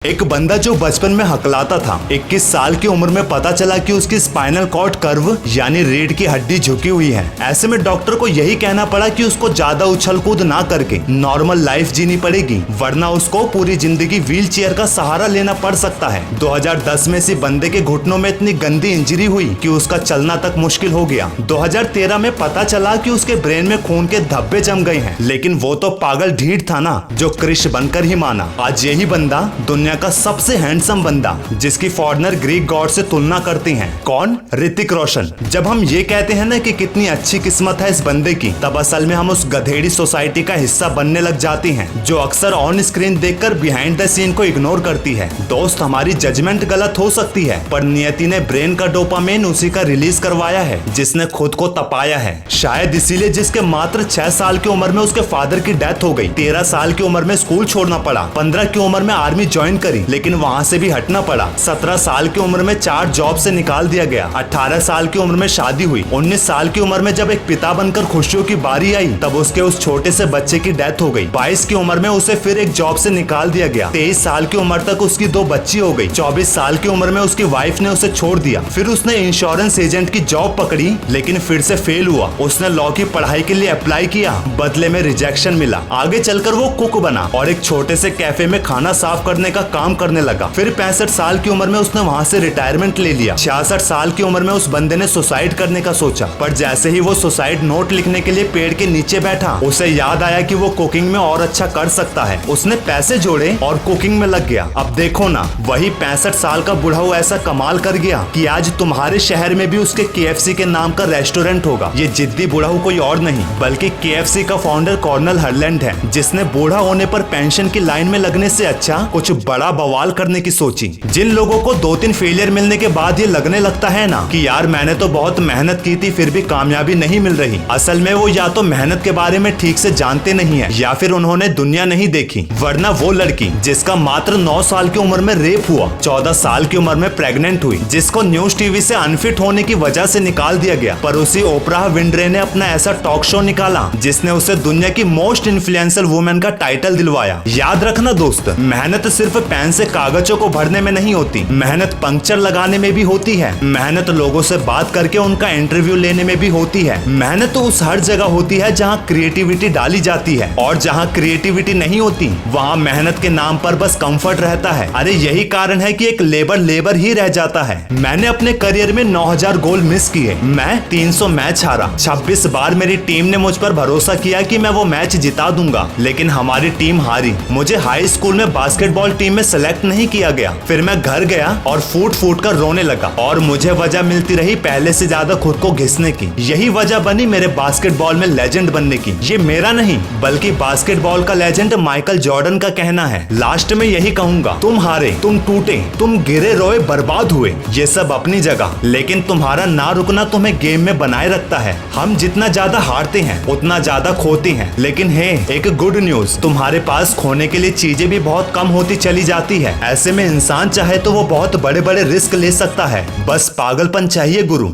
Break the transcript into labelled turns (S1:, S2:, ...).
S1: एक बंदा जो बचपन में हकलाता था, 21 साल की उम्र में पता चला कि उसकी स्पाइनल कॉर्ड कर्व यानी रीढ़ की हड्डी झुकी हुई है। ऐसे में डॉक्टर को यही कहना पड़ा कि उसको ज्यादा उछल कूद ना करके नॉर्मल लाइफ जीनी पड़ेगी, वरना उसको पूरी जिंदगी व्हील चेयर का सहारा लेना पड़ सकता है। 2010 में इसी बंदे के घुटनों में इतनी गंदी इंजरी हुई कि उसका चलना तक मुश्किल हो गया। 2013 में पता चला कि उसके ब्रेन में खून के धब्बे जम गए हैं, लेकिन वो तो पागल ढीठ था ना, जो क्रिश बनकर ही माना। आज यही बंदा दुनिया का सबसे हैंडसम बंदा, जिसकी फॉरेनर ग्रीक गॉड से तुलना करती हैं। कौन? ऋतिक रोशन। जब हम ये कहते हैं ना कि कितनी अच्छी किस्मत है इस बंदे की, तब असल में हम उस गधेड़ी सोसाइटी का हिस्सा बनने लग जाती हैं, जो अक्सर ऑन स्क्रीन देखकर बिहाइंड द सीन को इग्नोर करती है। दोस्त, हमारी जजमेंट गलत हो सकती है, पर नियति ने ब्रेन का डोपामिन उसी का रिलीज करवाया है जिसने खुद को तपाया है। शायद इसीलिए जिसके मात्र 6 साल की उम्र में उसके फादर की डेथ हो गई, 13 साल की उम्र में स्कूल छोड़ना पड़ा, 15 की उम्र में आर्मी ज्वाइन करी लेकिन वहाँ से भी हटना पड़ा, 17 साल की उम्र में 4 जॉब से निकाल दिया गया, 18 साल की उम्र में शादी हुई, 19 साल की उम्र में जब एक पिता बनकर खुशियों की बारी आई तब उसके उस छोटे से बच्चे की डेथ हो गई, 22 की उम्र में उसे फिर एक जॉब से निकाल दिया गया, 23 साल की उम्र तक उसकी 2 बच्ची हो गई, 24 साल की उम्र में उसकी वाइफ ने उसे छोड़ दिया, फिर उसने इंश्योरेंस एजेंट की जॉब पकड़ी लेकिन फिर से फेल हुआ। उसने लॉ की पढ़ाई के लिए अप्लाई किया, बदले में रिजेक्शन मिला। आगे चलकर वो कुक बना और एक छोटे से कैफे में खाना साफ करने का काम करने लगा। फिर 65 साल की उम्र में उसने वहाँ से रिटायरमेंट ले लिया। 66 साल की उम्र में उस बंदे ने सुसाइड करने का सोचा, पर जैसे ही वो सुसाइड नोट लिखने के लिए पेड़ के नीचे बैठा, उसे याद आया कि वो कुकिंग में और अच्छा कर सकता है। उसने पैसे जोड़े और कुकिंग में लग गया। अब देखो ना, वही 65 साल का बुढ़ऊ ऐसा कमाल कर गया कि आज तुम्हारे शहर में भी उसके KFC के नाम का रेस्टोरेंट होगा। ये जिद्दी बुढ़ऊ कोई और नहीं बल्कि KFC का फाउंडर कर्नल हरलैंड है, जिसने बूढ़ा होने पर पेंशन की लाइन में लगने से अच्छा कुछ बड़ा बवाल करने की सोची। जिन लोगों को 2-3 फेलियर मिलने के बाद ये लगने लगता है ना कि यार मैंने तो बहुत मेहनत की थी फिर भी कामयाबी नहीं मिल रही, असल में वो या तो मेहनत के बारे में ठीक से जानते नहीं है या फिर उन्होंने दुनिया नहीं देखी। वरना वो लड़की जिसका मात्र 9 साल की उम्र में रेप हुआ, 14 साल की उम्र में प्रेग्नेंट हुई, जिसको न्यूज टीवी से अनफिट होने की वजह से निकाल दिया गया, पर उसी ओपरा विंड्रे ने अपना ऐसा टॉक शो निकाला जिसने उसे दुनिया की मोस्ट इन्फ्लुएंशियल वुमेन का टाइटल दिलवाया। याद रखना दोस्त, मेहनत सिर्फ पेन से कागजों को भरने में नहीं होती, मेहनत पंक्चर लगाने में भी होती है, मेहनत लोगों से बात करके उनका इंटरव्यू लेने में भी होती है, मेहनत तो उस हर जगह होती है जहाँ क्रिएटिविटी डाली जाती है, और जहाँ क्रिएटिविटी नहीं होती वहाँ मेहनत के नाम पर बस कंफर्ट रहता है। अरे यही कारण है कि एक लेबर ही रह जाता है। मैंने अपने करियर में 9000 गोल मिस किए, मैं 300 मैच हारा, 26 बार मेरी टीम ने मुझ पर भरोसा किया कि मैं वो मैच जिता दूंगा, लेकिन हमारी टीम हारी। मुझे हाई स्कूल में बास्केटबॉल टीम में सेलेक्ट नहीं किया गया, फिर मैं घर गया और फूट कर रोने लगा, और मुझे वजह मिलती रही पहले से ज्यादा खुद को घिसने की। यही वजह बनी मेरे बास्केटबॉल में लेजेंड बनने की। ये मेरा नहीं बल्कि बास्केटबॉल का लेजेंड माइकल जॉर्डन का कहना है। लास्ट में यही कहूंगा, तुम हारे, तुम टूटे, तुम गिरे रोए, बर्बाद हुए, ये सब अपनी जगह, लेकिन तुम्हारा ना रुकना तुम्हें गेम में बनाए रखता है। हम जितना ज्यादा हारते हैं उतना ज्यादा खोते हैं, लेकिन है एक गुड न्यूज, तुम्हारे पास खोने के लिए चीजें भी बहुत कम होती चली जाती है। ऐसे में इंसान चाहे तो वो बहुत बड़े बड़े रिस्क ले सकता है, बस पागलपन चाहिए गुरु।